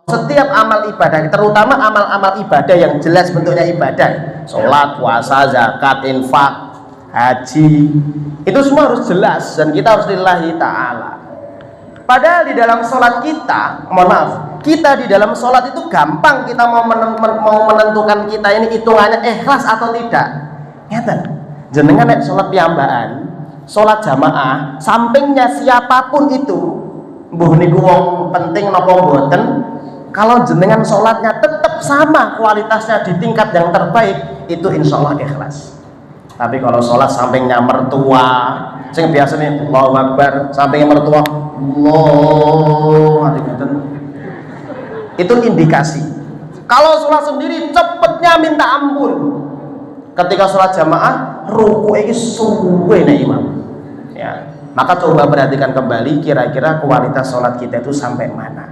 setiap amal ibadah, terutama amal-amal ibadah yang jelas bentuknya ibadah, sholat, puasa, zakat, infak, haji, itu semua harus jelas dan kita harus lillahi ta'ala. Padahal di dalam sholat kita, mohon maaf, kita di dalam sholat itu gampang kita mau menentukan kita ini hitungannya ikhlas atau tidak. Ngeten, jenengan nek sholat piyambakan, sholat jamaah, sampingnya siapapun itu, mbuh niku wong penting napa mboten, kalau jenengan sholatnya tetap sama kualitasnya di tingkat yang terbaik, itu insya Allah ikhlas. Tapi kalau sholat sampingnya mertua, sing biasa nih Allahu Akbar, sampingnya mertua Allah, itu indikasi. Kalau sholat sendiri cepetnya minta ampun. Ketika sholat jamaah ruku ini suwe nih imam ya. Maka coba perhatikan kembali kira-kira kualitas sholat kita itu sampai mana.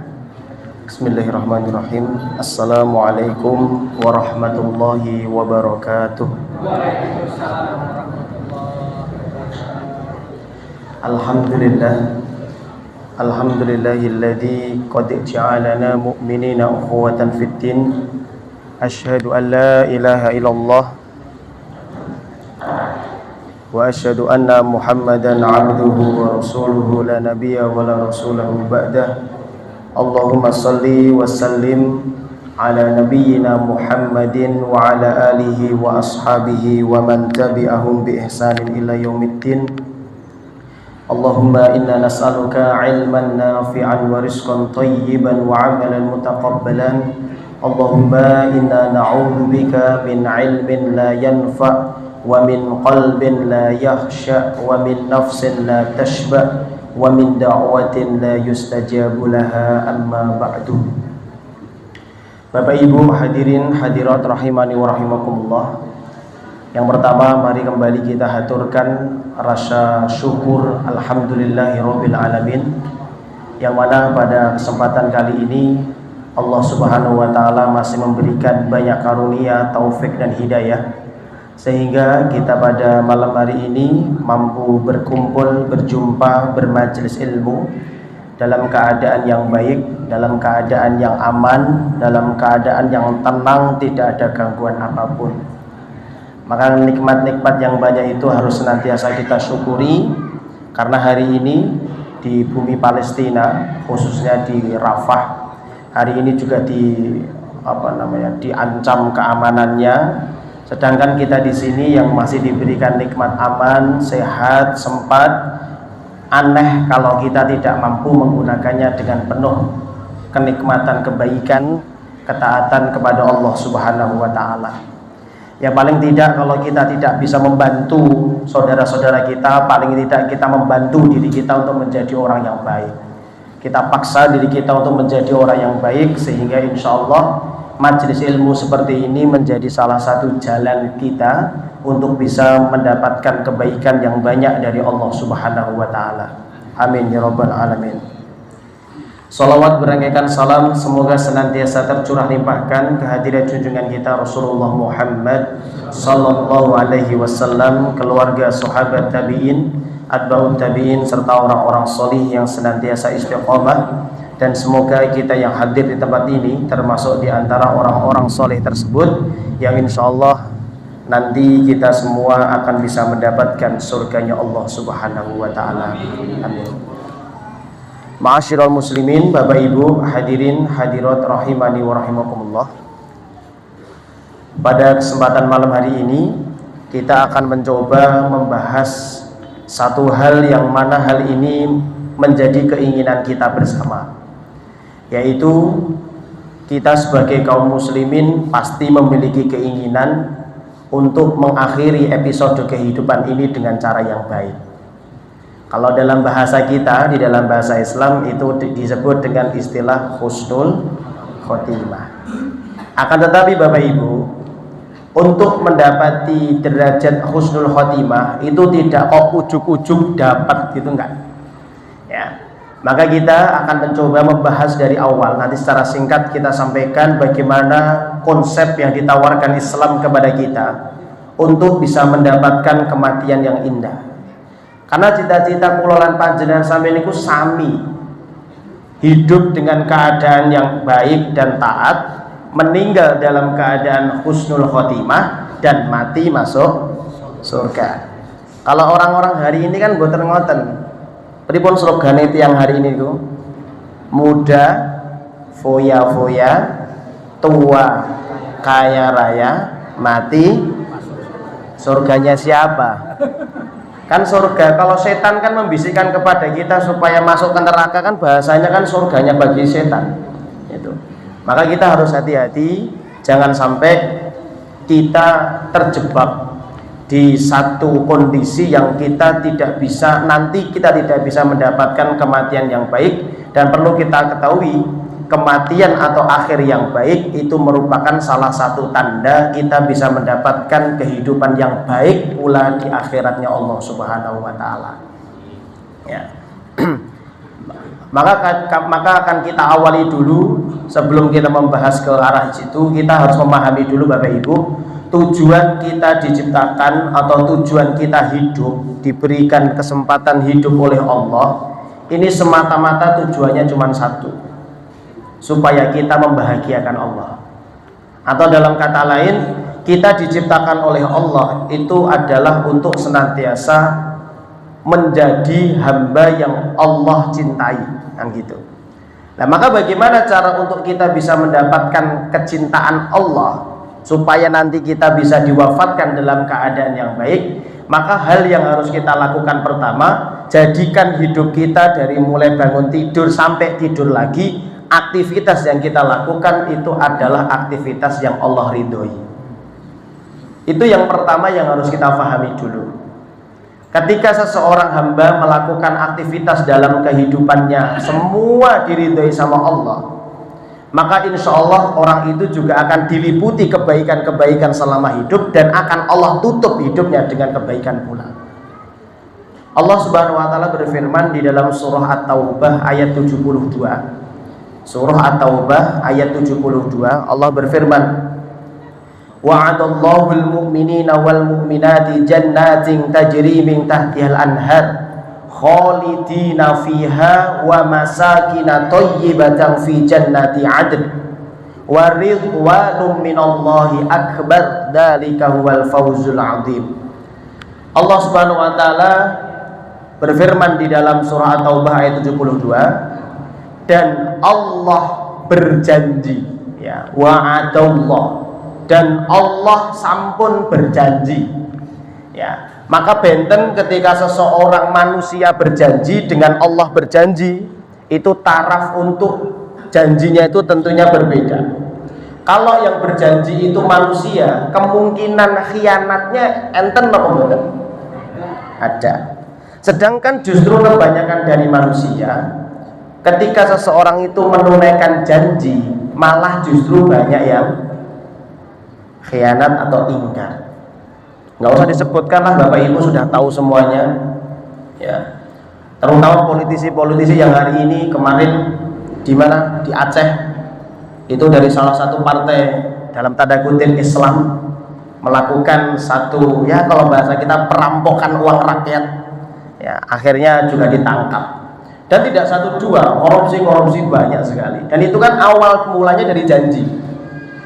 Bismillahirrahmanirrahim. Assalamualaikum warahmatullahi wabarakatuh. Alhamdulillah. Alhamdulillahilladzi qad ja'alana mu'minina ukhuwatan fid din. Asyhadu an la ilaha illallah wa asyhadu anna Muhammadan 'abduhu wa rasuluhu la nabiyya wa la rasulahu ba'dah. Allahumma salli wa sallim ala nabiyyina Muhammadin wa ala alihi wa ashabihi wa man tabi'ahum bi ihsanin ila yaumiddin. Allahumma inna nas'aluka ilman nafi'an wa rizqan thayyiban wa 'amalan mutaqabbalan. Allahumma inna na'udzubika min ilmin la yanfa' wa min qalbin la yakhsha wa min nafsin la tashba' wa min da'watin la yustajabu laha, amma ba'du. Bapak Ibu hadirin hadirat rahimani wa rahimakumullah. Yang pertama, mari kembali kita haturkan rasa syukur alhamdulillahirabbil alamin, yang mana pada kesempatan kali ini Allah Subhanahu wa taala masih memberikan banyak karunia, taufik dan hidayah, sehingga kita pada malam hari ini mampu berkumpul, berjumpa, bermajelis ilmu dalam keadaan yang baik, dalam keadaan yang aman, dalam keadaan yang tenang, tidak ada gangguan apapun. Maka nikmat-nikmat yang banyak itu harus senantiasa kita syukuri, karena hari ini di bumi Palestina, khususnya di Rafah, hari ini juga diancam keamanannya. Sedangkan kita di sini yang masih diberikan nikmat aman, sehat, sempat, aneh kalau kita tidak mampu menggunakannya dengan penuh kenikmatan, kebaikan, ketaatan kepada Allah Subhanahu wa taala. Ya paling tidak kalau kita tidak bisa membantu saudara-saudara kita, paling tidak kita membantu diri kita untuk menjadi orang yang baik. Kita paksa diri kita untuk menjadi orang yang baik, sehingga insya Allah majelis ilmu seperti ini menjadi salah satu jalan kita untuk bisa mendapatkan kebaikan yang banyak dari Allah Subhanahu wa taala. Amin ya rabbal alamin. Salawat berangkaikan salam semoga senantiasa tercurah limpahkan kehadiran junjungan kita Rasulullah Muhammad sallallahu alaihi wasallam, keluarga, sahabat tabi'in, atba'ut tabi'in, serta orang-orang solih yang senantiasa istiqomah. Dan semoga kita yang hadir di tempat ini termasuk di antara orang-orang soleh tersebut, yang insya Allah nanti kita semua akan bisa mendapatkan surganya Allah Subhanahu wa ta'ala. Amin. Ma'asyiral muslimin, Bapak Ibu hadirin hadirat rahimani wa rahimakumullah. Pada kesempatan malam hari ini kita akan mencoba membahas satu hal yang mana hal ini menjadi keinginan kita bersama, yaitu kita sebagai kaum muslimin pasti memiliki keinginan untuk mengakhiri episode kehidupan ini dengan cara yang baik. Kalau dalam bahasa kita, di dalam bahasa Islam itu disebut dengan istilah husnul khotimah. Akan tetapi Bapak Ibu, untuk mendapati derajat husnul khotimah itu tidak kok ujuk-ujuk dapat gitu, enggak ya. Maka kita akan mencoba membahas dari awal. Nanti secara singkat kita sampaikan bagaimana konsep yang ditawarkan Islam kepada kita untuk bisa mendapatkan kematian yang indah. Karena cita-cita kula lan panjenengan sampeyan niku sami. hidup dengan keadaan yang baik dan taat, meninggal dalam keadaan husnul khotimah, dan mati masuk surga. Kalau orang-orang hari ini kan boten ngoten. Pripun slogane tiyang hari ini itu? Muda foya-foya, tua kaya raya, mati surganya siapa? Kan surga, kalau setan kan membisikkan kepada kita supaya masuk ke neraka, kan bahasanya kan surganya bagi setan itu. Maka kita harus hati-hati, jangan sampai kita terjebak di satu kondisi yang kita tidak bisa, nanti kita tidak bisa mendapatkan kematian yang baik. Dan perlu kita ketahui, kematian atau akhir yang baik itu merupakan salah satu tanda kita bisa mendapatkan kehidupan yang baik pula di akhiratnya Allah Subhanahu wa taala. Ya. maka akan kita awali dulu, sebelum kita membahas ke arah situ, kita harus memahami dulu Bapak Ibu, tujuan kita diciptakan atau tujuan kita hidup, diberikan kesempatan hidup oleh Allah, ini semata-mata tujuannya cuma satu, supaya kita membahagiakan Allah. Atau dalam kata lain, kita diciptakan oleh Allah itu adalah untuk senantiasa menjadi hamba yang Allah cintai, kan gitu. Nah, maka bagaimana cara untuk kita bisa mendapatkan kecintaan Allah supaya nanti kita bisa diwafatkan dalam keadaan yang baik? Maka hal yang harus kita lakukan pertama, jadikan hidup kita dari mulai bangun tidur sampai tidur lagi, aktivitas yang kita lakukan itu adalah aktivitas yang Allah ridhoi. Itu yang pertama yang harus kita pahami dulu. Ketika seseorang hamba melakukan aktivitas dalam kehidupannya semua diridhoi sama Allah, maka insya Allah orang itu juga akan diliputi kebaikan-kebaikan selama hidup, dan akan Allah tutup hidupnya dengan kebaikan pula. Allah Subhanahu wa taala berfirman di dalam surah At-Taubah ayat 72. Surah At-Taubah ayat 72, Allah berfirman, wa'adallahu al-mu'minina wal mu'minati jannatin tajri min tahtihal anhar khalidina fiha wa masakina thayyibatan fi jannati 'adn wa ridwanum minallahi akbar dzalika huwal fawzul 'adzim. Allah Subhanahu wa taala berfirman di dalam surah At-Taubah ayat 72, dan Allah berjanji, ya, wa'adallah, dan Allah sampun berjanji, ya. Maka benten ketika seseorang manusia berjanji dengan Allah berjanji, itu taraf untuk janjinya itu tentunya berbeda. Kalau yang berjanji itu manusia, kemungkinan khianatnya enten apa enggak? Ada. Sedangkan justru kebanyakan dari manusia, ketika seseorang itu menunaikan janji, malah justru banyak yang khianat atau ingkar. Nggak usah disebutkan lah, Bapak Ibu sudah tahu semuanya, ya. Terutama politisi-politisi yang hari ini, kemarin di mana, di Aceh, itu dari salah satu partai dalam tanda kutip Islam melakukan satu, ya kalau bahasa kita, perampokan uang rakyat, ya, akhirnya juga ditangkap. Dan tidak satu dua, korupsi banyak sekali. Dan itu kan awal mulanya dari janji.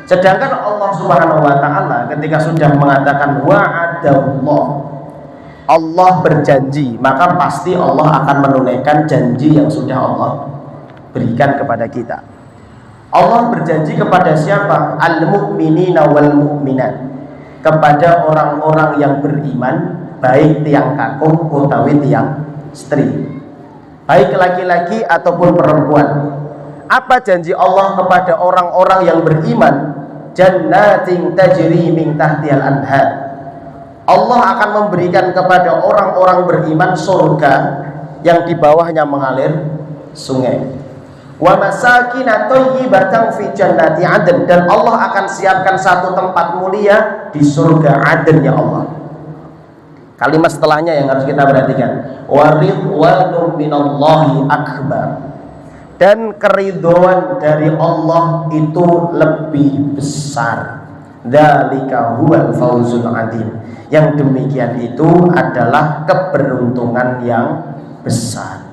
Sedangkan Allah Subhanahu wa taala ketika sudah mengatakan wa'adallah, Allah berjanji, maka pasti Allah akan menunaikan janji yang sudah Allah berikan kepada kita. Allah berjanji kepada siapa? Al-mu'minina wal mu'minat, kepada orang-orang yang beriman, baik tiang kakung utawi tiang istri, baik laki-laki ataupun perempuan. Apa janji Allah kepada orang-orang yang beriman? Jannatin tajri min tahtihal anhar. Allah akan memberikan kepada orang-orang beriman surga yang di bawahnya mengalir sungai. Wa masakina thayyibatan fi jannati 'adn, dan Allah akan siapkan satu tempat mulia di surga Aden, ya Allah. Kalimat setelahnya yang harus kita perhatikan, wa ridwanum minallahi akbar, dan keridhaan dari Allah itu lebih besar. Dzalika huwal fawzul 'adzim, yang demikian itu adalah keberuntungan yang besar,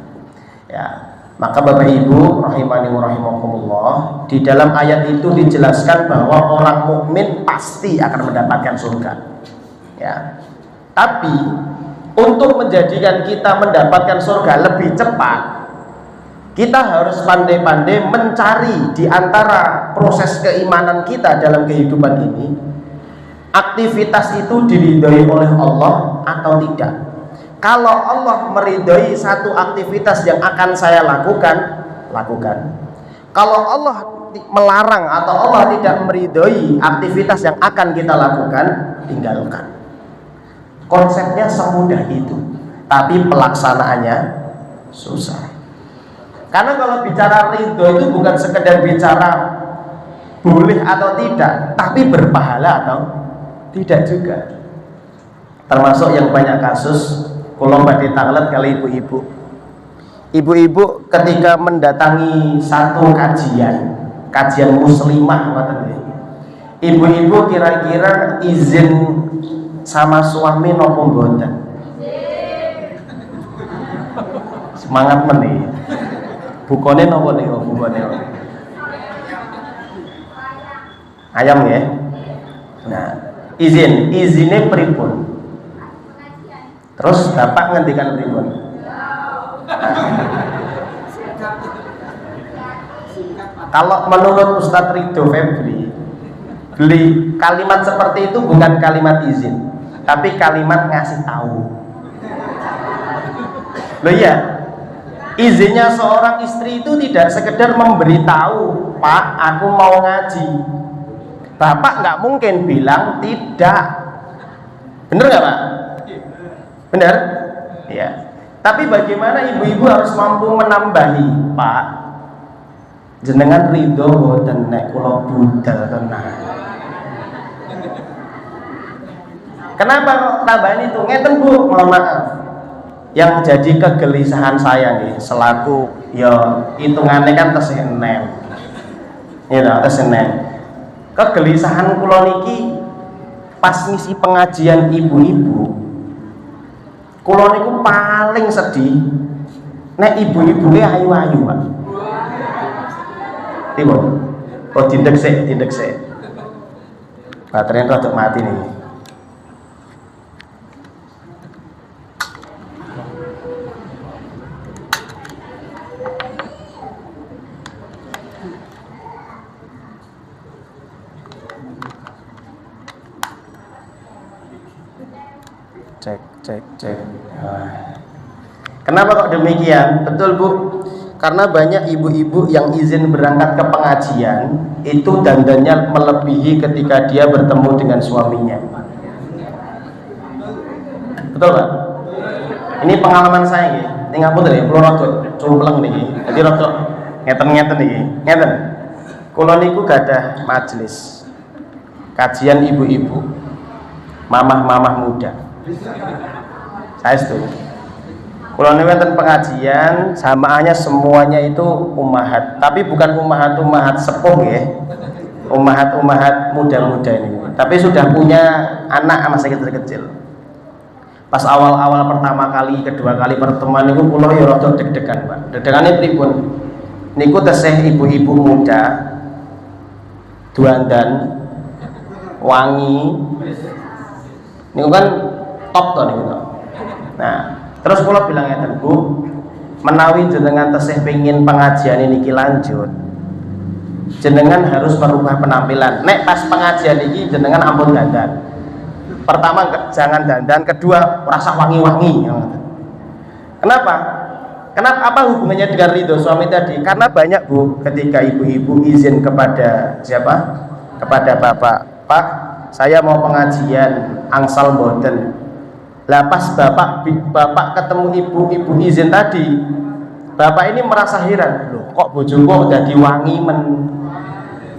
ya. Maka Bapak Ibu rahimani wa rahimakumullah, di dalam ayat itu dijelaskan bahwa orang mukmin pasti akan mendapatkan surga. Ya. Tapi untuk menjadikan kita mendapatkan surga lebih cepat, kita harus pandai-pandai mencari di antara proses keimanan kita dalam kehidupan ini, aktivitas itu diridhoi oleh Allah atau tidak. Kalau Allah meridhoi satu aktivitas yang akan saya lakukan, lakukan. Kalau Allah melarang atau Allah tidak meridhoi aktivitas yang akan kita lakukan, tinggalkan. Konsepnya semudah itu, tapi pelaksanaannya susah. Karena kalau bicara ridho itu bukan sekedar bicara boleh atau tidak, tapi berpahala atau tidak juga. Termasuk yang banyak kasus kalau badhe tanglet kali ibu-ibu. Ibu-ibu ketika mendatangi satu kajian muslimah, ibu-ibu kira-kira izin sama suami nopo mboten? Semangat meneh. Bukone nopo niku bukone? Ayam ya. Nah, izinnya pripun? Terus Bapak ngendikan pripun? Kalau menurut Ustadz Ridho Febri, kalimat seperti itu bukan kalimat izin, tapi kalimat ngasih tahu. Loh iya, izinnya seorang istri itu tidak sekedar memberitahu, Pak, aku mau ngaji. Bapak nggak mungkin bilang tidak. Bener nggak Pak? Benar? Ya. Tapi bagaimana ibu-ibu harus mampu menambahi, Pak, jenengan ridho boten nek kula budal tenan. Kenapa kok tambahin itu? Ngeten Bu, mohon maaf. Yang jadi kegelisahan saya nih selaku ya hitungannya kan tesih enem. Ya tesih enem. Kegelisahan kula niki pas ngisi pengajian ibu-ibu, kula niku paling sedih nek ibu-ibuke ayu-ayu, Pak. Tiba. Oh dindek sik. Baterai rada mati nih. Cek. Kenapa kok demikian? Betul Bu, karena banyak ibu-ibu yang izin berangkat ke pengajian itu dandannya melebihi ketika dia bertemu dengan suaminya. Betul Pak? Ini pengalaman saya nih. Ini ngapunten ya, kula rada cumpleng niki. Dadi rada ngeten-ngeten niki. Ngeten. Kula niku gadah majelis kajian ibu-ibu, mamah-mamah muda. Saya setuju. Kalau ini wonten pengajian, samaannya semuanya itu ummahat, tapi bukan ummahat sepuh ya, ummahat muda-muda ini. Tapi sudah punya anak masih kecil-kecil. Pas awal-awal pertama kali, kedua kali pertemuan itu kula ya rada deg-degan, Pak. Deg-degane pripun? Niku tesih ibu-ibu muda, duandan, wangi. Niku kan top to niku. Nah, terus kula bilang ngeten, Bu, menawi jenengan tesih pengin pengajian ini lanjut, jenengan harus merubah penampilan. Nek pas pengajian ini jenengan ampun dandan. Pertama jangan dandan, kedua rasa wangi-wangi. Kenapa? Kenapa? Apa hubungannya dengan ridho suami tadi? Karena banyak Bu, ketika ibu-ibu izin kepada siapa? Kepada bapak, Pak, saya mau pengajian angsal mboten. Lah pas bapak ketemu ibu izin tadi, bapak ini merasa heran, loh kok bojoku udah diwangi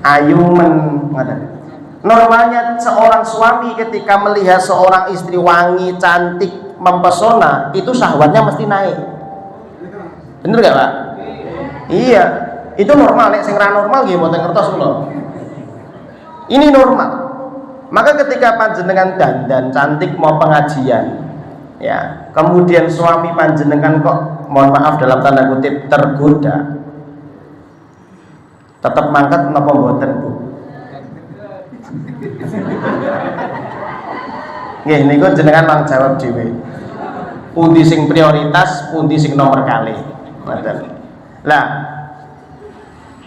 ayu Normalnya seorang suami ketika melihat seorang istri wangi, cantik, mempesona, itu syahwatnya mesti naik. Bener gak Pak? Iya, itu normal. Nek sing ra normal nggih mboten ngertos kula. Ini normal. Maka ketika panjenengan dandan cantik mau pengajian, Ya, kemudian suami panjenengan kok mohon maaf dalam tanda kutip tergoda, tetap mangkat napa mboten Bu? Nggih niku jenengan mang jawab dhewe. Pundi sing prioritas, pundi sing nomor kali. Ngoten. Lah,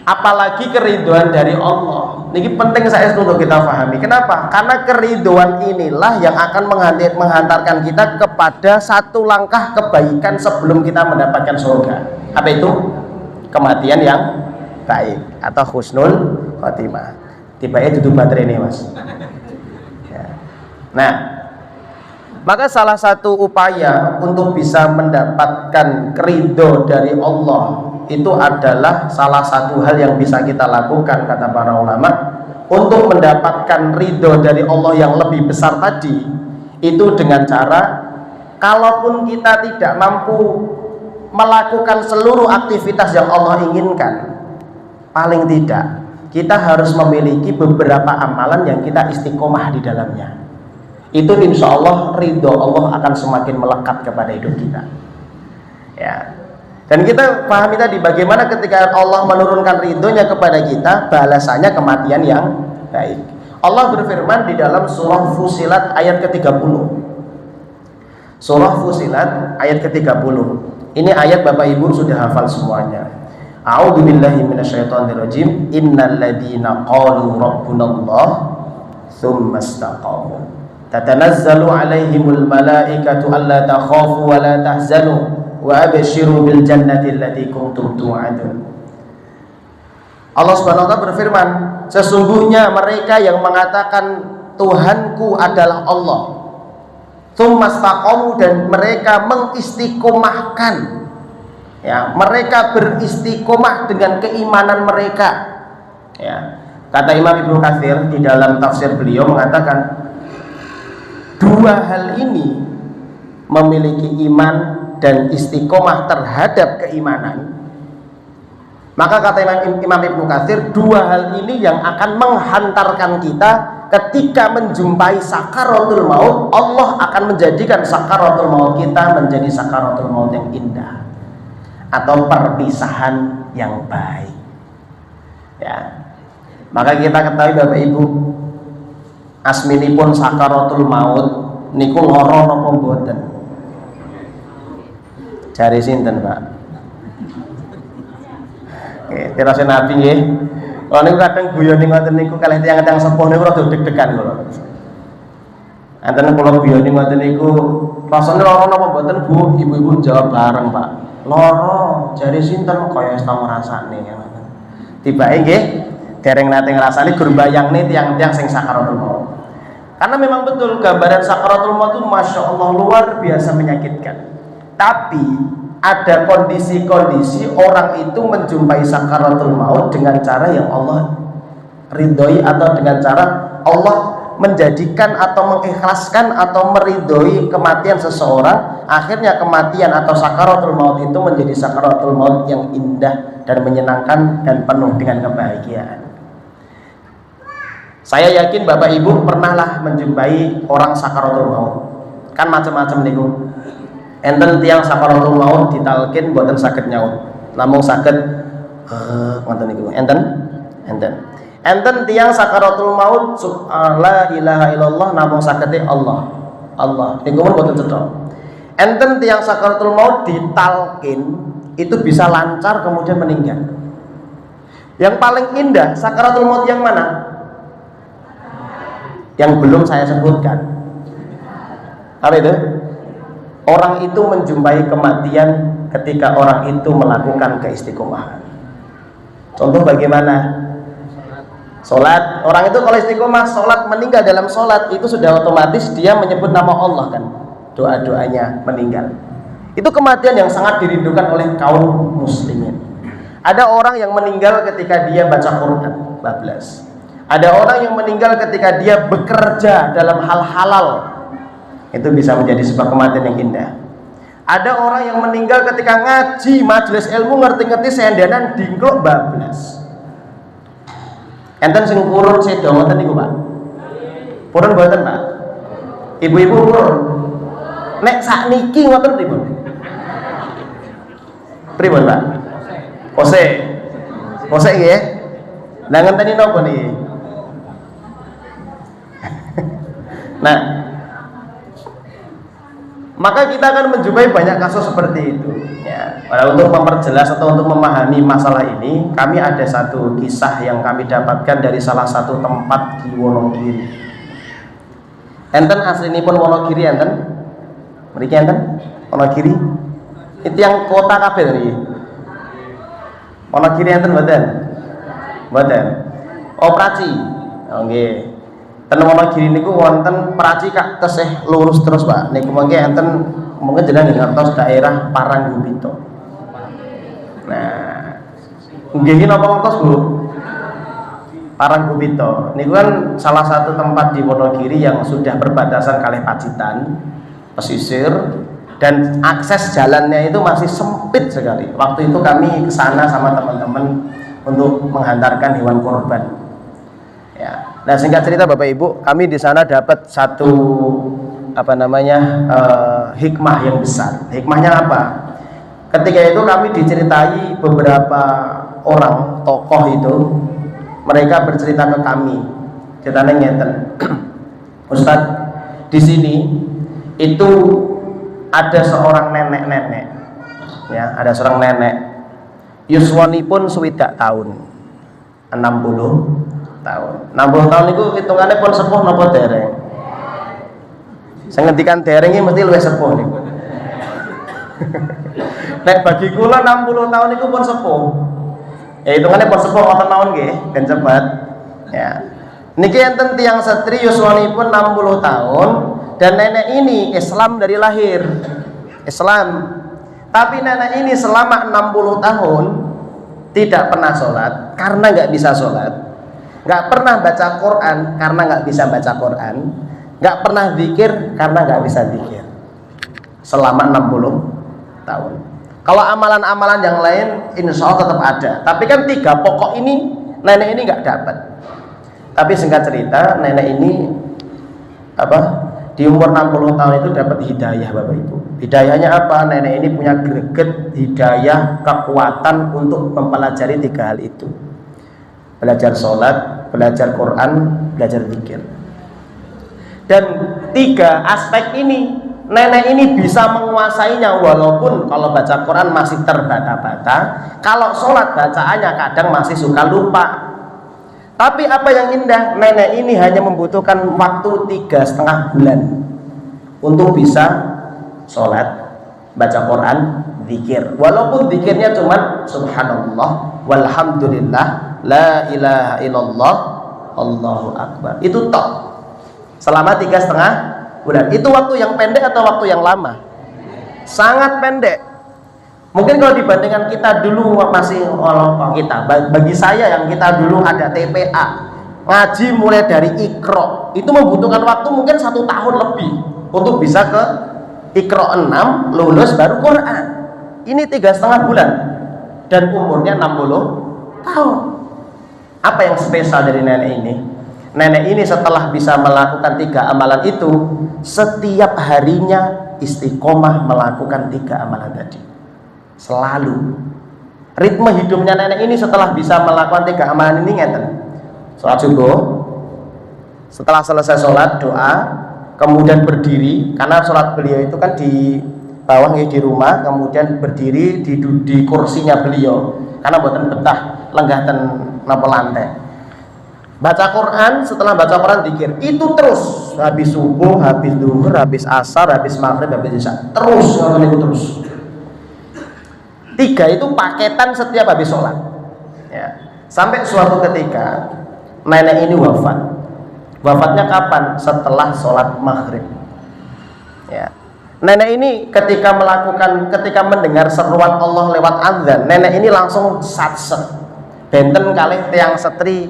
apalagi keridhaan dari Allah. Niki penting saya untuk kita pahami. Kenapa? Karena keridhaan inilah yang akan menghantarkan kita kepada satu langkah kebaikan sebelum kita mendapatkan surga. Apa itu? Kematian yang baik atau husnul khotimah. Tiba-tiba duduk baterai ini Mas. Ya. Nah, maka salah satu upaya untuk bisa mendapatkan keridho dari Allah itu adalah salah satu hal yang bisa kita lakukan, kata para ulama, untuk mendapatkan ridho dari Allah yang lebih besar tadi, itu dengan cara, kalaupun kita tidak mampu melakukan seluruh aktivitas yang Allah inginkan, paling tidak kita harus memiliki beberapa amalan yang kita istiqomah di dalamnya. Itu insya Allah ridho Allah akan semakin melekat kepada hidup kita. Ya. Dan kita pahami tadi bagaimana ketika Allah menurunkan ridhonya kepada kita, balasannya kematian yang baik. Allah berfirman di dalam surah Fusilat ayat ke-30. Surah Fusilat ayat ke-30. Ini ayat Bapak Ibu sudah hafal semuanya. A'udzubillahi minasyaitonirrajim. Innal ladzina qalu rabbunallah tsumma istaqamu tatanazzalu 'alaihimul malaikatu alla takhafu wa la tahzanu wa abshiru bil jannati allati kuntum tu'adun. Allah Subhanahu wa taala berfirman, sesungguhnya mereka yang mengatakan Tuhanku adalah Allah, tsumastaqamu, dan mereka mengistiqomahkan, ya, mereka beristiqomah dengan keimanan mereka. Ya. Kata Imam Ibnu Katsir di dalam tafsir beliau mengatakan, dua hal ini memiliki iman dan istiqomah terhadap keimanan, maka kata Imam Ibnu Katsir, dua hal ini yang akan menghantarkan kita ketika menjumpai sakaratul maut. Allah akan menjadikan sakaratul maut kita menjadi sakaratul maut yang indah atau perpisahan yang baik. Ya, maka kita ketahui Bapak Ibu, asminipun sakaratul maut niku lara napa mboten? Cari sinten Pak? Oke, tirase Nabi nggih. Kalau niku kadang guyoni ngoten niku kalih tiyang-tiyang sepuh niku rada deg-degan kula. Enten kula guyoni ngoten niku, rasane lara napa mboten Bu? Ibu-ibu jawab bareng Pak. Lara, jari sinten kaya wis tau ngrasakne ngoten. Tibake nggih dereng nate ngrasani gur bayangne tiyang-tiyang sing sakaratul maut. Karena memang betul gambaran sakaratul maut itu Masya Allah luar biasa menyakitkan. Tapi ada kondisi-kondisi orang itu menjumpai sakaratul maut dengan cara yang Allah ridhoi, atau dengan cara Allah menjadikan atau mengikhlaskan atau meridhoi kematian seseorang. Akhirnya kematian atau sakaratul maut itu menjadi sakaratul maut yang indah dan menyenangkan dan penuh dengan kebahagiaan. Saya yakin Bapak Ibu pernahlah menjumpai orang sakaratul maut. Kan macam-macam niku. Enten tiang sakaratul maut ditalkin mboten saged nyaut. Namung saged ngoten niku. Enten tiang sakaratul maut la ilaha illallah namung saged Allah. Allah. Niku pun mboten cetha. Enten tiang sakaratul maut ditalkin itu bisa lancar kemudian meninggal. Yang paling indah sakaratul maut yang mana? Yang belum saya sebutkan. Apa itu? Orang itu menjumpai kematian ketika orang itu melakukan keistiqomahan. Contoh bagaimana? Sholat. Orang itu kalau istiqomah sholat, meninggal dalam sholat, itu sudah otomatis dia menyebut nama Allah kan. Doa-doanya meninggal. Itu kematian yang sangat dirindukan oleh kaum muslimin. Ada orang yang meninggal ketika dia baca Quran, bablas. Ada orang yang meninggal ketika dia bekerja dalam hal halal. Itu bisa menjadi sebuah kematian yang indah. Ada orang yang meninggal ketika ngaji majelis ilmu, ngerti-ngerti sendenan dingklok bablas. Enten sing purun sedo ngoten niku Pak. Purun mboten Pak? Ibu-ibu purun. Nek sakniki ngoten pripun? Pripun, Pak? Kose nggih. Lah ngenteni napa niki? Nah, maka kita akan menjumpai banyak kasus seperti itu ya. Untuk memperjelas atau untuk memahami masalah ini, kami ada satu kisah yang kami dapatkan dari salah satu tempat di Wonogiri. Enten aslinipun Wonogiri enten? Mriki enten? Wonogiri? Itu yang kota kabeh niki. Wonogiri enten mboten? Mboten. Oh, Praci. Oh nggih. Ten Wonogiri niku wonten Praci kak tesih lurus terus, Pak. Niku mangke enten mungkin jenengan ngertos daerah Paranggubito. Nah, nggih napa ngertos, Bu? Paranggubito niku kan salah satu tempat di Wonogiri yang sudah berbatasan kalih Pacitan, pesisir, dan akses jalannya itu masih sempit sekali. Waktu itu kami ke sana sama teman-teman untuk menghantarkan hewan kurban. Ya. Nah, singkat cerita Bapak Ibu, kami di sana dapat satu hikmah yang besar. Hikmahnya apa? Ketika itu kami diceritai beberapa orang tokoh itu, mereka bercerita ke kami. Ceritanya ngeten. Ustadz, di sini itu ada seorang nenek-nenek. Ya, ada seorang nenek. Yuswanipun swidak tahun. 60 tahun. 60 tahun itu hitungannya pun sepuh napa dereng? Saya ngendikan dereng iki mesti luwih sepuh niku. Nek bagi kula 60 tahun itu pun sepuh. Ya hitungannya pun sepuh wonten mawon nggih, ben cepet. Ya. Niki enten tiyang setri yuswanipun 60 tahun dan nenek ini Islam dari lahir. Islam. Tapi nenek ini selama 60 tahun tidak pernah sholat karena nggak bisa sholat, nggak pernah baca Quran karena nggak bisa baca Quran, nggak pernah zikir karena nggak bisa zikir selama 60 tahun. Kalau amalan-amalan yang lain insya Allah tetap ada, tapi kan 3 pokok ini nenek ini nggak dapat. Tapi singkat cerita, nenek ini di umur 60 tahun itu dapat hidayah, Bapak Ibu. Hidayahnya apa? Nenek ini punya greget hidayah, kekuatan untuk mempelajari 3 hal itu. Belajar sholat, belajar Quran, belajar zikir. Dan 3 aspek ini, nenek ini bisa menguasainya. Walaupun kalau baca Quran masih terbata-bata, kalau sholat bacaannya kadang masih suka lupa. Tapi apa yang indah, nenek ini hanya membutuhkan waktu 3,5 bulan untuk bisa sholat, baca Quran, zikir. Walaupun zikirnya cuma subhanallah, walhamdulillah, la ilaha illallah, Allahu akbar. Itu top. Selama 3,5 bulan. Itu waktu yang pendek atau waktu yang lama? Sangat pendek. Mungkin kalau dibandingkan kita dulu masih bagi saya yang kita dulu ada TPA, ngaji mulai dari Iqra, itu membutuhkan waktu mungkin 1 tahun lebih untuk bisa ke Iqra 6, lulus baru Quran. Ini 3,5 bulan dan umurnya 60 tahun. Apa yang spesial dari nenek ini? Nenek ini setelah bisa melakukan 3 amalan itu, setiap harinya istiqomah melakukan 3 amalan tadi. Selalu. Ritme hidupnya nenek ini setelah bisa melakukan 3 amalan ini ngeten. Sholat subuh, setelah selesai sholat doa, kemudian berdiri, karena sholat beliau itu kan di bawah di rumah, kemudian berdiri di kursinya beliau karena buatan betah lenggah ten napa lantai. Baca Quran, setelah baca Quran zikir. Itu terus habis subuh, habis zuhur, habis asar, habis maghrib, habis isya. Terus ngoten niku terus. 3 itu paketan setiap habis sholat. Ya. Sampai suatu ketika nenek ini wafat. Wafatnya kapan? Setelah sholat maghrib. Ya. Nenek ini ketika mendengar seruan Allah lewat azan, nenek ini langsung satset. Benten kalih tiang setri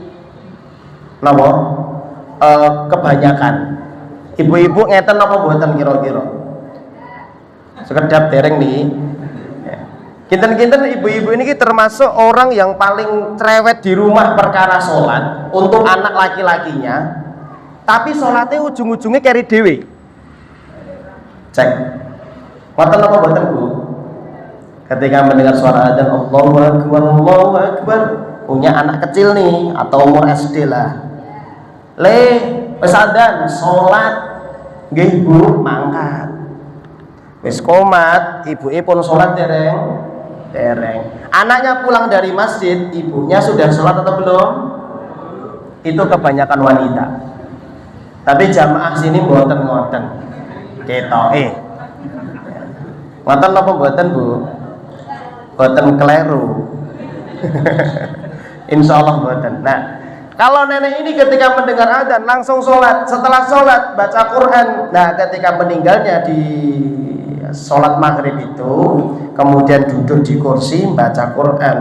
kebanyakan. Ibu-ibu ngeten apa mboten kira-kira? Sekedap dereng nih. Kinten-kinten ibu-ibu ini termasuk orang yang paling cerewet di rumah perkara sholat untuk anak laki-lakinya, tapi sholatnya ujung-ujungnya keri dewe. Cek. Ngoten apa mboten, Bu? Ketika mendengar suara adzan Allahu Akbar, Allahu Akbar, punya anak kecil nih atau umur SD lah. Wis adzan, salat. Nggih, Bu, mangkat. Wis komat, ibuke pun salat dereng. Anaknya pulang dari masjid, ibunya sudah sholat atau belum? Itu kebanyakan wanita. Tapi jamaah sini mboten ngoten. Ketoke. Ngoten napa mboten, Bu? Mboten kleru. Insyaallah mboten. Nah, kalau nenek ini ketika mendengar adzan langsung sholat, setelah sholat baca Quran. Nah, ketika meninggalnya di sholat maghrib itu, kemudian duduk di kursi baca Quran.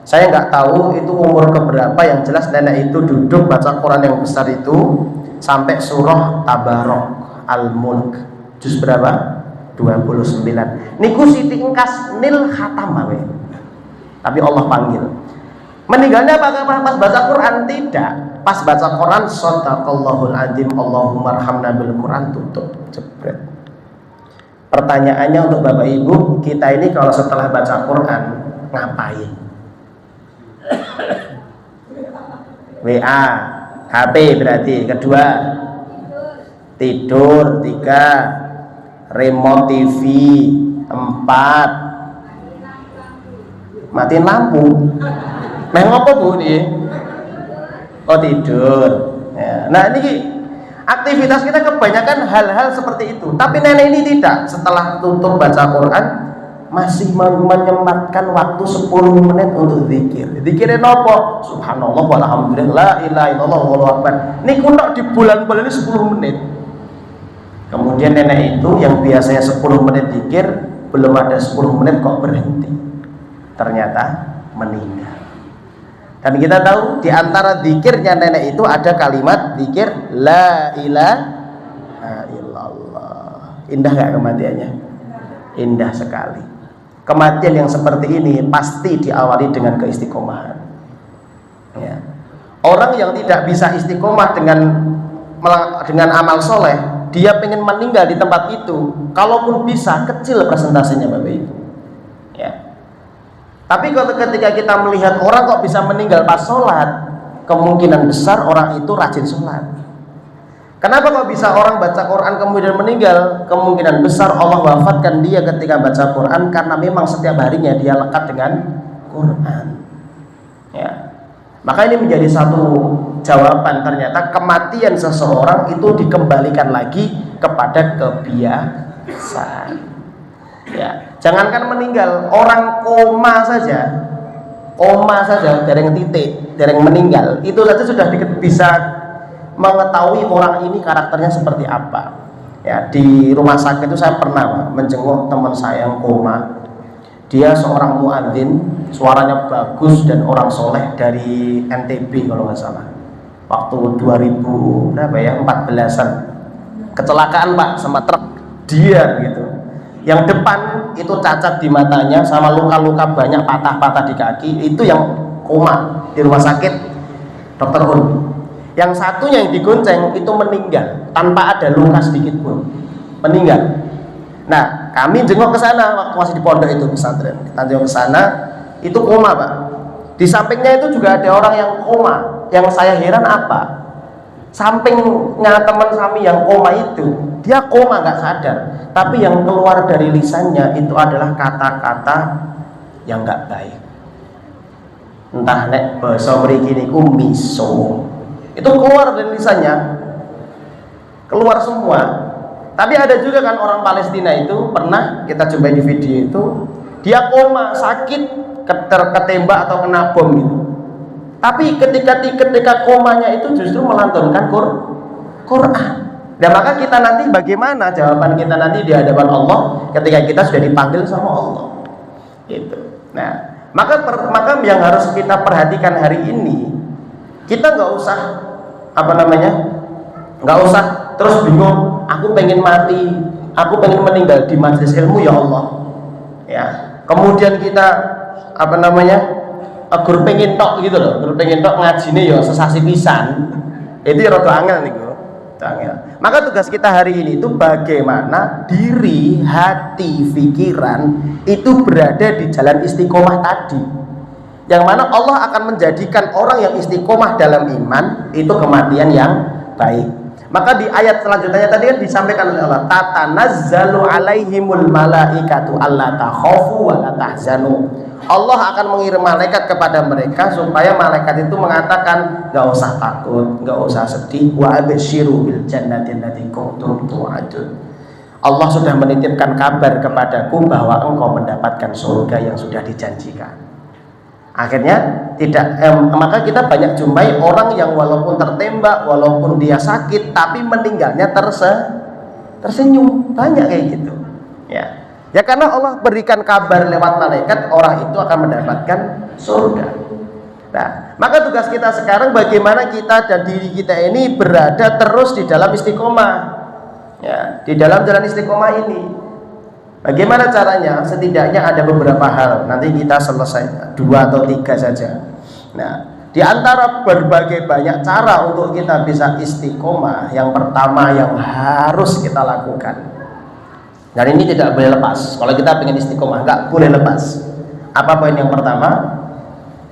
Saya nggak tahu itu umur keberapa, yang jelas nenek itu duduk baca Quran yang besar itu sampai surah Tabarok Al-Mulk, juz berapa? 29. Niku Siti engkas nil khatam awe. Tapi Allah panggil. Meninggalnya apakah pas baca Quran? Tidak. Pas baca Quran, shadaqallahul adzim, Allahumma arhamna bil Quran, tutup, jebret. Pertanyaannya untuk Bapak Ibu, kita ini kalau setelah baca Quran ngapain? WA, HP berarti. Kedua, tidur. 3, remote TV. 4, matiin lampu. Nah, ngopo Bu nih? Oh, tidur. Ya. Nah, ini aktivitas kita kebanyakan hal-hal seperti itu. Tapi nenek ini tidak. Setelah tutup baca Quran masih menyempatkan waktu 10 menit untuk zikir. Zikirnya nopo? Subhanallah walhamdulillah la ilaha illallah wallahu akbar. Ini kuno di bulan-bulan ini 10 menit. Kemudian nenek itu yang biasanya 10 menit zikir, belum ada 10 menit kok berhenti. Ternyata meninggal. Dan kita tahu di antara zikirnya nenek itu ada kalimat zikir la ilaha illallah. Indah gak kematiannya? Indah sekali. Kematian yang seperti ini pasti diawali dengan keistiqomahan. Ya. Orang yang tidak bisa istiqomah dengan amal soleh, dia pengen meninggal di tempat itu, kalaupun bisa kecil presentasinya Bapak Ibu. Ya. Tapi kalau ketika kita melihat orang kok bisa meninggal pas sholat, kemungkinan besar orang itu rajin sholat. Kenapa kok bisa orang baca Quran kemudian meninggal? Kemungkinan besar Allah wafatkan dia ketika baca Quran karena memang setiap harinya dia lekat dengan Quran. Ya. Maka ini menjadi satu jawaban, ternyata kematian seseorang itu dikembalikan lagi kepada kebiasaan. Ya, jangankan meninggal, orang koma saja, dereng titik, dereng meninggal, itu saja sudah bisa mengetahui orang ini karakternya seperti apa. Ya, di rumah sakit itu saya pernah menjenguk teman saya yang koma. Dia seorang muadzin, suaranya bagus dan orang soleh dari NTB kalau nggak salah. Waktu 2014-an kecelakaan Pak sama truk, dia gitu. Yang depan itu cacat di matanya sama luka-luka banyak, patah-patah di kaki, itu yang koma di rumah sakit Dr. Un. Yang satunya yang digonceng itu meninggal tanpa ada luka sedikit pun, meninggal. Nah, kami jenguk ke sana waktu masih di pondok itu pesantren. Kita jenguk ke sana, itu koma Pak. Di sampingnya itu juga ada orang yang koma. Yang saya heran apa? Sampingnya teman kami yang koma itu, dia koma nggak sadar, tapi yang keluar dari lisannya itu adalah kata-kata yang nggak baik. Entah nek basa mriki niku miso. Itu keluar dari lisannya, keluar semua. Tapi ada juga kan orang Palestina itu, pernah kita jumpai di video itu, dia koma, sakit, ketembak atau kena bom gitu. Tapi ketika komanya itu justru melantunkan Quran. Dan maka kita nanti bagaimana jawaban kita nanti di hadapan Allah ketika kita sudah dipanggil sama Allah. Gitu. Nah, maka yang harus kita perhatikan hari ini, kita nggak usah nggak usah terus bingung. Aku pengen mati, aku pengen meninggal di majelis ilmu ya Allah. Ya. Kemudian kita gur pengen tok gitu loh, gur pengen tok ngajine ya sesasi pisan. Itu rada angel niku. Maka tugas kita hari ini itu bagaimana diri, hati, pikiran itu berada di jalan istiqomah tadi, yang mana Allah akan menjadikan orang yang istiqomah dalam iman itu kematian yang baik. Maka di ayat selanjutnya tadi kan disampaikan oleh Allah, tatanazzalu alaihimul malaikatu alla takhafu wa la tahzanu. Allah akan mengirim malaikat kepada mereka supaya malaikat itu mengatakan gak usah takut, gak usah sedih, wa absyiru bil jannati allati kuntum tu'adun. Allah sudah menitipkan kabar kepadaku bahwa engkau mendapatkan surga yang sudah dijanjikan. Akhirnya maka kita banyak jumpai orang yang walaupun tertembak, walaupun dia sakit, tapi meninggalnya tersenyum. Banyak kayak gitu. Ya karena Allah berikan kabar lewat malaikat, orang itu akan mendapatkan surga. Nah, maka tugas kita sekarang bagaimana kita dan diri kita ini berada terus di dalam istiqomah. Ya, di dalam jalan istiqomah ini. Bagaimana caranya? Setidaknya ada beberapa hal. Nanti kita selesai 2 atau 3 saja. Nah, di antara berbagai banyak cara untuk kita bisa istiqomah, yang pertama yang harus kita lakukan, dan ini tidak boleh lepas. Kalau kita pengen istiqomah, nggak boleh lepas. Apa poin yang pertama?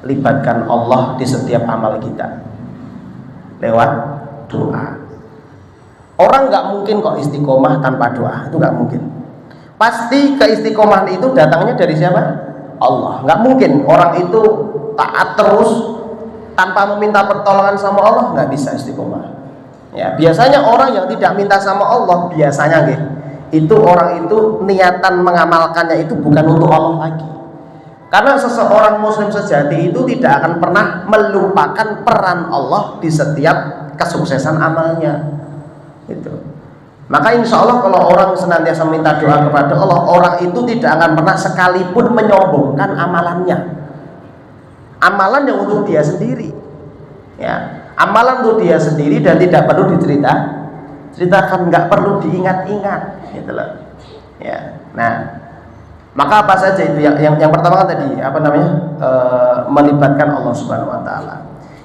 Libatkan Allah di setiap amal kita lewat doa. Orang nggak mungkin kok istiqomah tanpa doa, itu nggak mungkin. Pasti keistiqomahan itu datangnya dari siapa? Allah. Nggak mungkin orang itu taat terus tanpa meminta pertolongan sama Allah, nggak bisa istiqomah. Ya, biasanya orang yang tidak minta sama Allah, biasanya itu orang itu niatan mengamalkannya itu bukan untuk Allah lagi. Karena seseorang muslim sejati itu tidak akan pernah melupakan peran Allah di setiap kesuksesan amalnya. Itu. Maka insya Allah kalau orang senantiasa minta doa kepada Allah, orang itu tidak akan pernah sekalipun menyombongkan amalannya. Amalan yang untuk dia sendiri. Ya, amalan untuk dia sendiri dan tidak perlu ceritakan, nggak perlu diingat-ingat, gitu loh. Ya, nah, maka apa saja itu yang pertama kan tadi melibatkan Allah Subhanahu Wa Taala.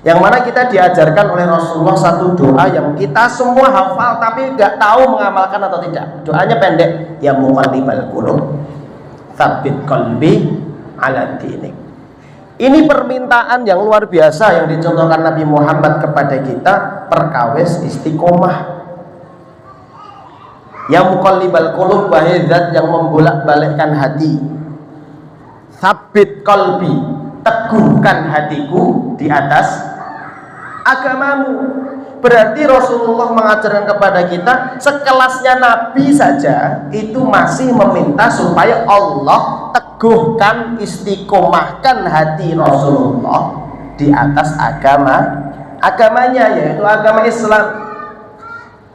Yang mana kita diajarkan oleh Rasulullah satu doa yang kita semua hafal tapi nggak tahu mengamalkan atau tidak. Doanya pendek, ya muqallibal qulub, tsabbit qalbi ala dinik. Ini permintaan yang luar biasa yang dicontohkan Nabi Muhammad kepada kita, perkawis istiqomah. Ya muqallibal qulub, wahai zat yang membolak-balikkan hati. Tsabbit qalbi, teguhkan hatiku di atas agamamu. Berarti Rasulullah mengajarkan kepada kita, sekelasnya Nabi saja itu masih meminta supaya Allah teguhkan, istiqomahkan hati Rasulullah di atas agamanya, yaitu agama Islam.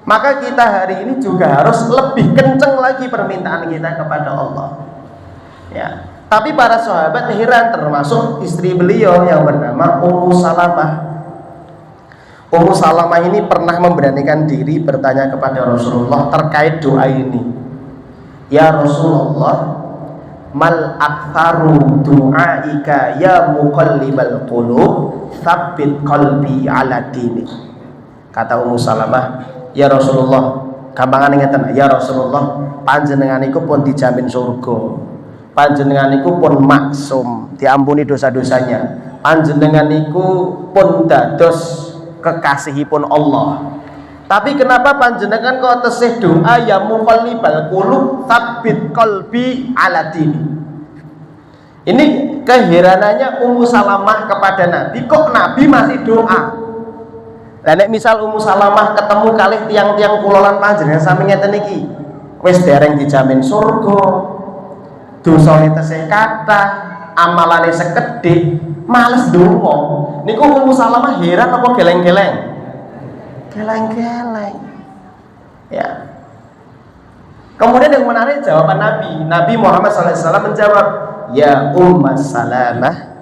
Maka kita hari ini juga harus lebih kenceng lagi permintaan kita kepada Allah. Ya. Tapi para sahabat heran, termasuk istri beliau yang bernama Ummu Salamah. Ummu Salamah ini pernah memberanikan diri bertanya kepada Rasulullah terkait doa ini. Ya Rasulullah, mal aktsaru du'aika ya muqallibal qulub, tsabbit qalbi ala dinik. Kata Ummu Salamah, ya Rasulullah, gampangan ngeten, ya Rasulullah, panjenengan iku pun dijamin surga. Panjenengan iku pun maksum, diampuni dosa-dosanya. Panjenengan iku pun dados kekasihipun Allah. Tapi kenapa panjenengan kok tesih doa ya muqallibal qulub, tsabbit qalbi ala dini? Ini keheranannya Ummu Salamah kepada Nabi, kok Nabi masih doa? Lah nek misal Ummu Salamah ketemu kalih tiang-tiang kulolan panjenengan sami ngeten iki, wis dereng dijamin surga, dosane tesih kathah, amalane sekedhik, males donga. Niku Ummu Salamah heran apa geleng-geleng? Geleng-geleng. Ya. Kemudian yang menarik jawaban Nabi Muhammad SAW menjawab, ya Ummu Salamah,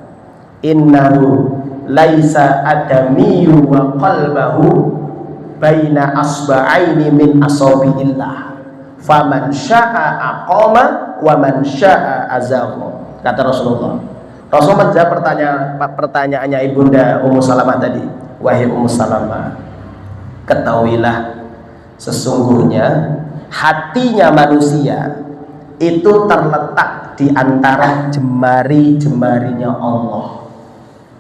innahu laisa adamiyu wa qalbahu baina asba'aini min asabiillah, faman syaa aqama wa man syaa azagha. Kata Rasulullah. Rasul menjawab pertanyaannya ibunda Ummu Salamah tadi. Wahai Ummu Salamah, ketahuilah Sesungguhnya hatinya manusia itu terletak di antara jemari-jemarinya Allah,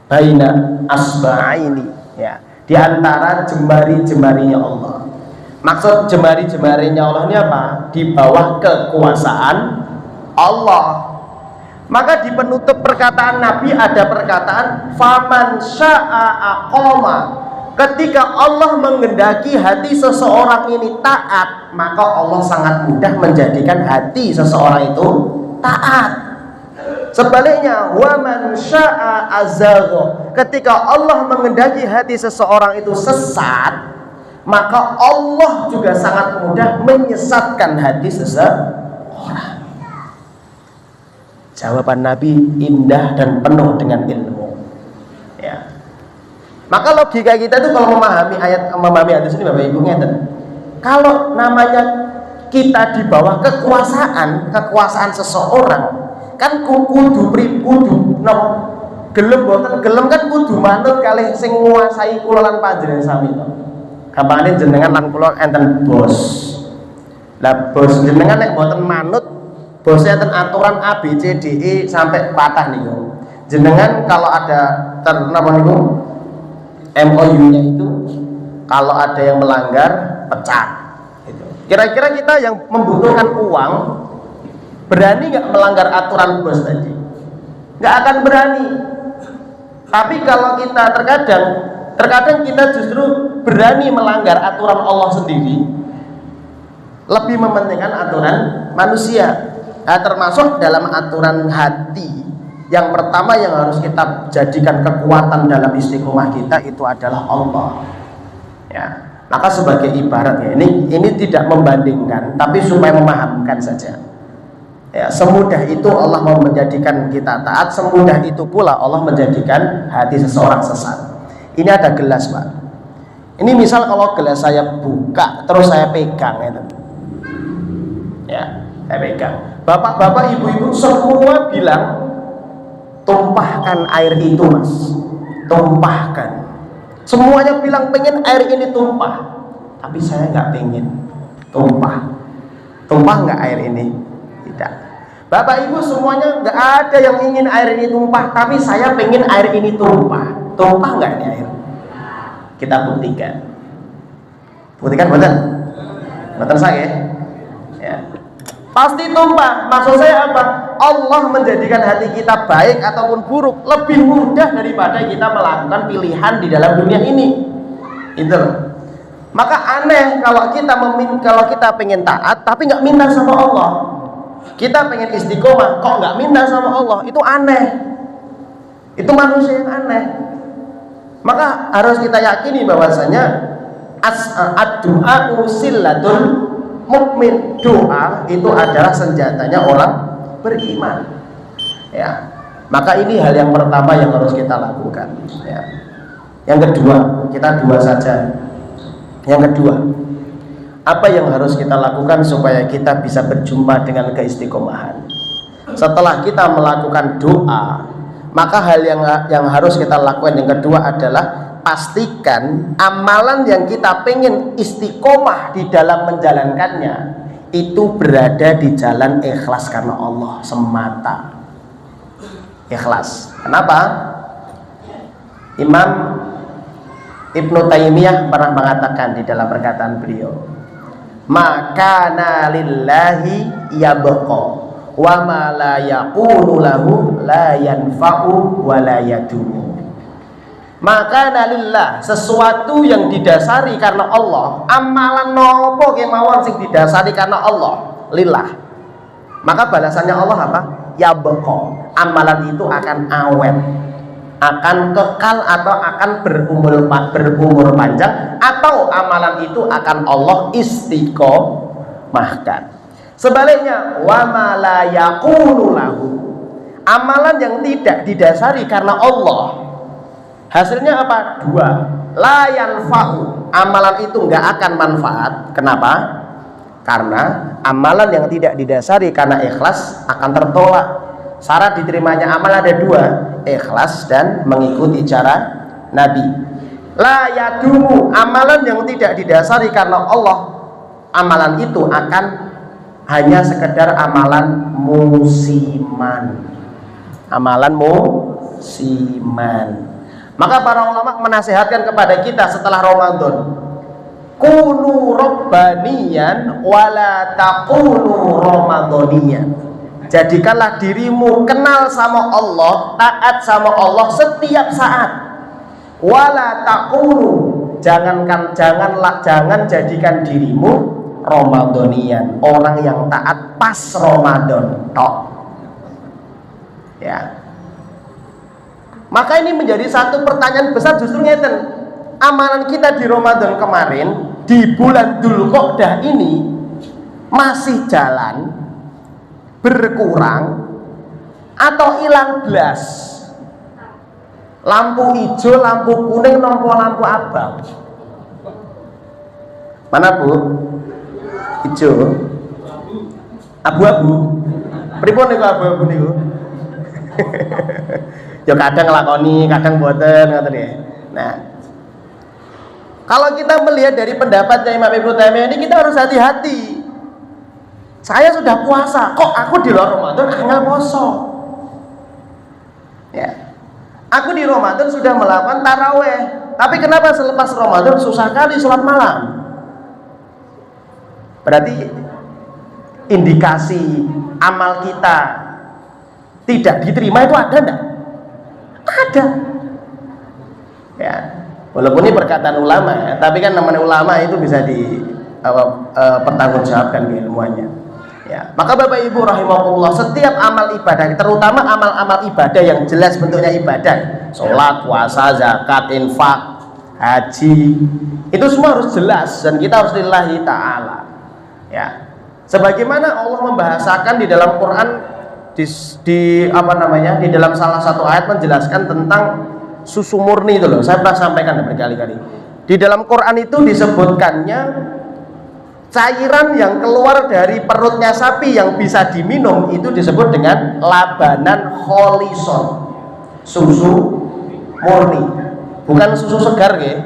baina asba'aini, ya, di antara jemari-jemarinya Allah. Maksud jemari-jemarinya Allah ini apa? Di bawah kekuasaan Allah. Maka di penutup perkataan Nabi ada perkataan faman sya'a aqama. Ketika Allah menghendaki hati seseorang ini taat, maka Allah sangat mudah menjadikan hati seseorang itu taat. Sebaliknya, wa man syaa azagha. Ketika Allah menghendaki hati seseorang itu sesat, maka Allah juga sangat mudah menyesatkan hati seseorang. Jawaban Nabi indah dan penuh dengan ilmu. Ya. Maka logika kita itu kalau memahami hadis ini Bapak Ibu ngeten. Kalau namanya kita di bawah kekuasaan seseorang, kan kudu gelem boten gelem kan kudu manut kalih sing nguasai kula lan panjenengan sami to. Gampangane jenengan lan kula enten bos. Lah bos jenengan nek boten manut bos enten aturan A B C D E sampai patah niku. Jenengan kalau ada napa niku MOU-nya itu kalau ada yang melanggar pecat. Kira-kira kita yang membutuhkan uang berani nggak melanggar aturan bos tadi? Nggak akan berani. Tapi kalau kita terkadang kita justru berani melanggar aturan Allah sendiri, lebih mementingkan aturan manusia. Nah, termasuk dalam aturan hati. Yang pertama yang harus kita jadikan kekuatan dalam istiqomah kita itu adalah Allah. Ya, maka sebagai ibarat ya, ini tidak membandingkan, tapi supaya memahamkan saja. Ya, semudah itu Allah mau menjadikan kita taat, semudah itu pula Allah menjadikan hati seseorang sesat. Ini ada gelas, Pak. Ini misal kalau gelas saya buka terus saya pegang itu. Ya, saya pegang. Bapak-bapak, ibu-ibu semua bilang tumpahkan air itu, Mas, tumpahkan. Semuanya bilang pengen air ini tumpah, tapi saya nggak pengen tumpah nggak air ini? Tidak. Bapak ibu semuanya nggak ada yang ingin air ini tumpah, tapi saya pengen air ini tumpah nggak ini air? Kita buktikan betul saya ya. Pasti tumpah. Maksud saya apa? Allah menjadikan hati kita baik ataupun buruk lebih mudah daripada kita melakukan pilihan di dalam dunia ini. Itu. Maka aneh kalau kita pengen taat tapi nggak minta sama Allah. Kita pengen istiqomah kok nggak minta sama Allah. Itu aneh. Itu manusia yang aneh. Maka harus kita yakini bahwasanya ad-du'a usillatul mukmin, doa itu adalah senjatanya orang beriman. Ya, maka ini hal yang pertama yang harus kita lakukan. Ya. Yang kedua, kita dua saja. Yang kedua, apa yang harus kita lakukan supaya kita bisa berjumpa dengan keistiqomahan? Setelah kita melakukan doa, maka hal yang harus kita lakukan yang kedua adalah pastikan amalan yang kita pengen istiqomah di dalam menjalankannya itu berada di jalan ikhlas karena Allah semata. Ikhlas. Kenapa? Imam Ibnu Taimiyah pernah mengatakan di dalam perkataan beliau, "Maka lillahi yabqa wa ma la yaqulu lahu la yanfa'u wa la yadumu." Maka lillah, sesuatu yang didasari karena Allah, amalan nopo kemawon sing didasari karena Allah, lillah. Maka balasannya Allah apa? Ya beko. Amalan itu akan awet, akan kekal atau akan berumur panjang, atau amalan itu akan Allah istiqomahkan. Sebaliknya, wa ma la yaqulu lahu, amalan yang tidak didasari karena Allah, hasilnya apa? Dua. La yanfa'u, amalan itu nggak akan manfaat. Kenapa? Karena amalan yang tidak didasari karena ikhlas akan tertolak. Syarat diterimanya amal ada dua, ikhlas dan mengikuti cara Nabi. La yadumu, amalan yang tidak didasari karena Allah amalan itu akan hanya sekedar amalan musiman. Amalan musiman. Maka para ulama menasihatkan kepada kita setelah Ramadan, kunu rabbaniyan wala taqulu ramadaniyan. Jadikanlah dirimu kenal sama Allah, taat sama Allah setiap saat. Wala taqulu, jangan jadikan dirimu ramadaniyan, orang yang taat pas Ramadan tok. Ya. Maka ini menjadi satu pertanyaan besar justru ngeten. Amalan kita di Ramadan kemarin, di bulan Dzulqa'dah ini masih jalan, berkurang, atau hilang blas? Lampu hijau, lampu kuning, lampu abang. Mana Bu? Hijau, abu-abu. Pripun niku abu-abu niku? Ya kadang nglakoni, kadang boten ngoten ya. Nah, kalau kita melihat dari pendapatnya Imam Ibnu Taimiyah ini, kita harus hati-hati. Saya sudah puasa, kok aku di luar Ramadan angel poso? Ya. Aku di Ramadan sudah melakukan taraweh, tapi kenapa selepas Ramadan susah kali sholat malam? Berarti indikasi amal kita tidak diterima itu ada enggak? Ada. Ya. Walaupun ini perkataan ulama ya, tapi kan namanya ulama itu bisa pertanggungjawabkan ilmuannya. Ya. Maka Bapak Ibu rahimakumullah, setiap amal ibadah, terutama amal-amal ibadah yang jelas bentuknya ibadah, sholat, puasa, zakat, infak, haji, itu semua harus jelas dan kita harus lillahi ta'ala. Ya. Sebagaimana Allah membahasakan di dalam Quran di dalam salah satu ayat menjelaskan tentang susu murni itu loh. Saya pernah sampaikan berkali-kali. Di dalam Quran itu disebutkannya cairan yang keluar dari perutnya sapi yang bisa diminum itu disebut dengan labanan kholison, susu murni, bukan susu segar ya,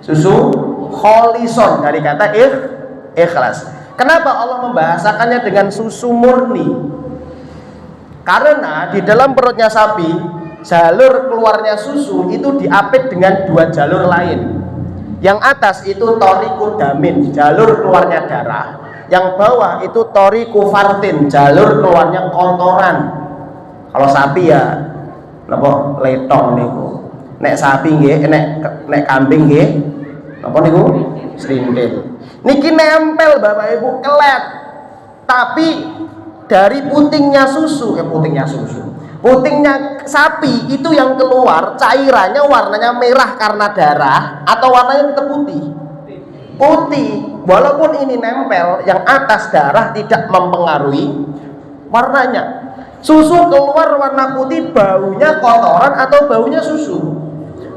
susu kholison dari kata ikhlas. Kenapa Allah membahasakannya dengan susu murni? Karena di dalam perutnya sapi jalur keluarnya susu itu diapit dengan dua jalur lain. Yang atas itu toriku damin, jalur keluarnya darah. Yang bawah itu toriku fartin, jalur keluarnya kotoran. Kalau sapi ya napa letong niku. Nek sapi nggih, nek kambing nggih napa niku srintil. Niki nempel Bapak Ibu kelet. Tapi dari putingnya putingnya sapi itu yang keluar cairannya warnanya merah karena darah atau warnanya tetap putih. Walaupun ini nempel, yang atas darah tidak mempengaruhi warnanya. Susu keluar warna putih, baunya kotoran atau baunya susu?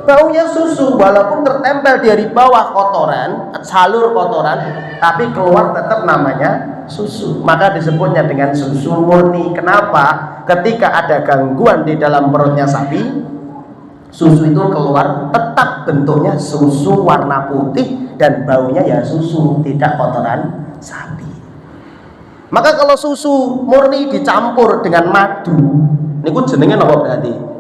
Baunya susu, walaupun tertempel dari bawah kotoran, jalur kotoran, tapi keluar tetap namanya susu. Maka disebutnya dengan susu murni. Kenapa? Ketika ada gangguan di dalam perutnya sapi, susu itu keluar tetap bentuknya susu warna putih dan baunya ya susu, tidak kotoran sapi. Maka kalau susu murni dicampur dengan madu, niku jenenge napa berarti?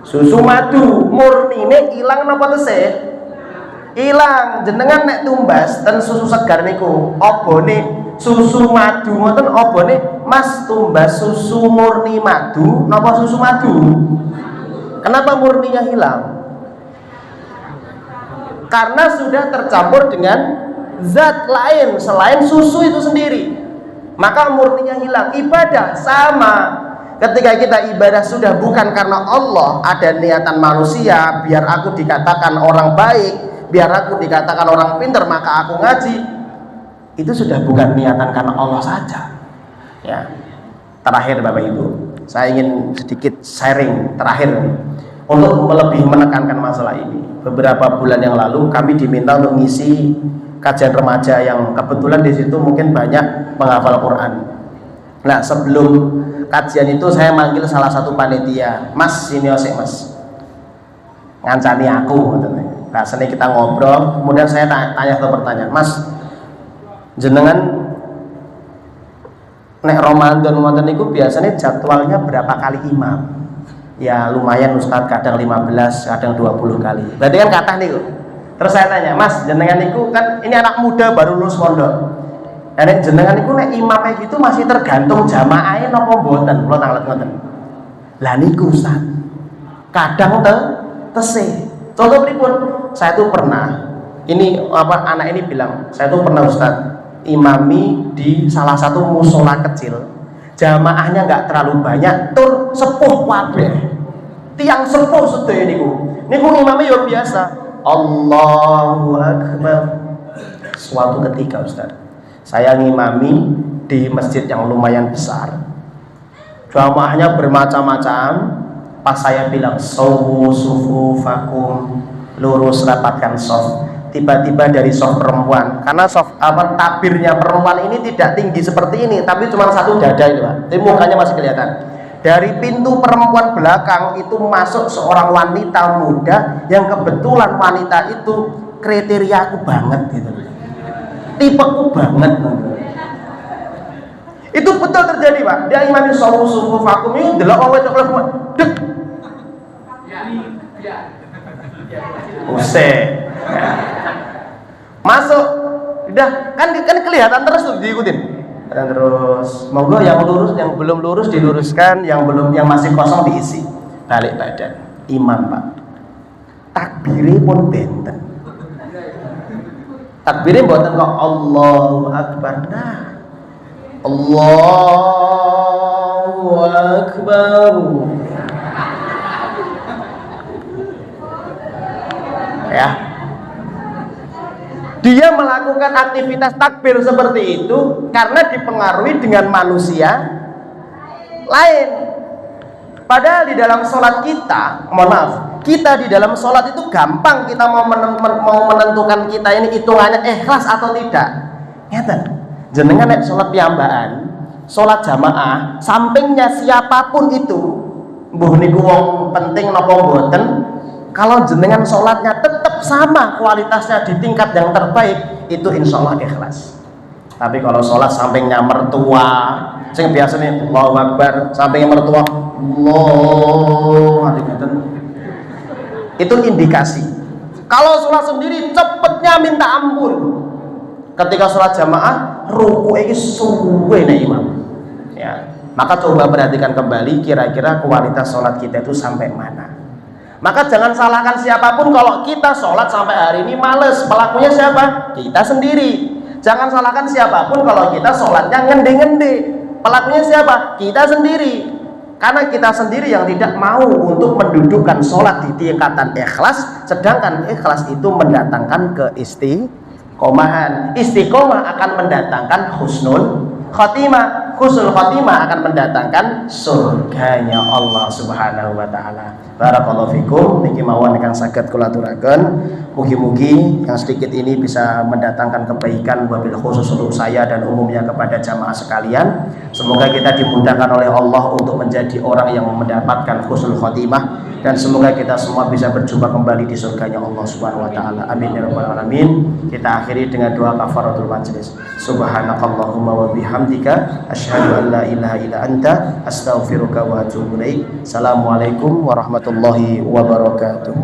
Susu madu murni ini hilang napa tesih? Hilang. Jenengan nek tumbas dan susu segar niku obone susu madu ngoten obone Mas tumbas susu murni madu napa susu madu? Kenapa murninya hilang? Karena sudah tercampur dengan zat lain selain susu itu sendiri. Maka murninya hilang. Ibadah sama. Ketika kita ibadah sudah bukan karena Allah, ada niatan manusia, biar aku dikatakan orang baik, biar aku dikatakan orang pintar, maka aku ngaji. Itu sudah bukan niatan karena Allah saja. Ya. Terakhir Bapak Ibu, saya ingin sedikit sharing terakhir untuk lebih menekankan masalah ini. Beberapa bulan yang lalu kami diminta untuk ngisi kajian remaja yang kebetulan di situ mungkin banyak menghafal Quran. Nah, sebelum kajian itu saya manggil salah satu panitia, Mas sini osek Mas, ngancani aku. Nah, sini kita ngobrol, kemudian saya tanya satu pertanyaan, Mas, Jenengan nek Ramadan wonten niku biasanya jadwalnya berapa kali imam? Ya lumayan Ustadz, kadang 15, kadang 20 kali. Berarti kan kathah niku. Terus saya tanya, Mas, jenengan niku kan ini anak muda baru lulus pondok. Nek jenengan niku nek imamnya gitu masih tergantung jamaahnya napa mboten? Kula tanglet ngoten. Lah niku Ustadz. Kadang tese. Contoh pripun? Saya tuh pernah anak ini bilang, saya tuh pernah Ustadz imami di salah satu musola kecil, jamaahnya nggak terlalu banyak, tur sepuh kabeh, tiang sepuh sedaya niku imami ya biasa, Allahu Akbar. Suatu ketika Ustadz, saya ngimami di masjid yang lumayan besar, jamaahnya bermacam-macam. Pas saya bilang sufufakum, lurus rapatkan soft, tiba-tiba dari soft perempuan, karena soft tabirnya perempuan ini tidak tinggi seperti ini, tapi cuma satu dada itu Pak, jadi mukanya masih kelihatan. Dari pintu perempuan belakang itu masuk seorang wanita muda yang kebetulan wanita itu kriteriaku banget gitu, tipeku banget. Itu betul terjadi Pak. Dia imami sufufakum ini delok wong wedok lebu dek Usai masuk, udah kan kelihatan terus tuh diikutin, dan terus monggo yang lurus, yang belum lurus diluruskan, yang masih kosong diisi, balik badan. Imam Pak, takbiri pun benten, takbiri mboten kok Allahu Akbar, nah Allahu Akbar. Ya, dia melakukan aktivitas takbir seperti itu karena dipengaruhi dengan manusia lain. Padahal di dalam sholat kita, mohon maaf, kita di dalam sholat itu gampang kita mau menentukan kita ini hitungannya ikhlas atau tidak. Ngeten, jenengan nek sholat piyambakan, sholat jamaah, sampingnya siapapun itu, mbuh niku wong penting napa mboten, kalau jenengan sholatnya tetap sama kualitasnya di tingkat yang terbaik, itu insya Allah ikhlas. Tapi kalau sholat sampingnya mertua, sing biasanya Allahu Akbar, sampingnya mertua Allah, itu indikasi. Kalau sholat sendiri cepetnya minta ampun. Ketika sholat jamaah ruku ini suwe nih imam. Ya, maka coba perhatikan kembali kira-kira kualitas sholat kita itu sampai mana. Maka jangan salahkan siapapun kalau kita sholat sampai hari ini males. Pelakunya siapa? Kita sendiri. Jangan salahkan siapapun kalau kita sholatnya ngende-ngende. Pelakunya siapa? Kita sendiri. Karena kita sendiri yang tidak mau untuk mendudukkan sholat di tingkatan ikhlas, sedangkan ikhlas itu mendatangkan keistiqomahan. Istiqomah akan mendatangkan husnul khotimah. Husnul khotimah akan mendatangkan surganya Allah Subhanahu wa taala. Barakallahu fikum. Niki mawon ingkang saged kula aturaken, mugi-mugi yang sedikit ini bisa mendatangkan kebaikan wabil khusus untuk saya dan umumnya kepada jamaah sekalian. Semoga kita dimudahkan oleh Allah untuk menjadi orang yang mendapatkan husnul khotimah, dan semoga kita semua bisa berjumpa kembali di surganya Allah Subhanahu wa taala. Amin ya rabbal alamin. Kita akhiri dengan doa kafaratul majlis. Subhanakallahumma wa bihamdika asyhadu an la ilaha illa anta astaghfiruka wa atubu ilaik. Assalamualaikum warahmatullahi wabarakatuh.